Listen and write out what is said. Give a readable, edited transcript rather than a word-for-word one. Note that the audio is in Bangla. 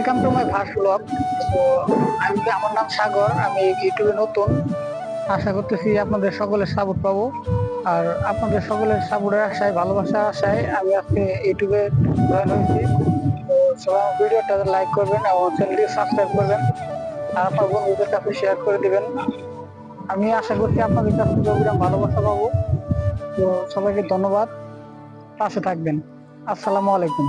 Welcome to my first blog. তো আমার নাম সাগর, আমি ইউটিউবে নতুন। আশা করতেছি আপনাদের সকলের সাপোর্ট পাবো। আর আপনাদের সকলের সাপোর্টের আশায়, ভালোবাসার আশায় আমি আজকে ইউটিউবে জয়েন হয়েছি। তো সবাই আমার ভিডিওটা লাইক করবেন এবং চ্যানেলটি সাবস্ক্রাইব করবেন আর আপনার বন্ধুদের কাছে শেয়ার করে দিবেন। আমি আশা করছি আপনাদের কাছ থেকে অবিরাম ভালোবাসা পাবো। তো সবাইকে ধন্যবাদ, পাশে থাকবেন। আসসালামু আলাইকুম।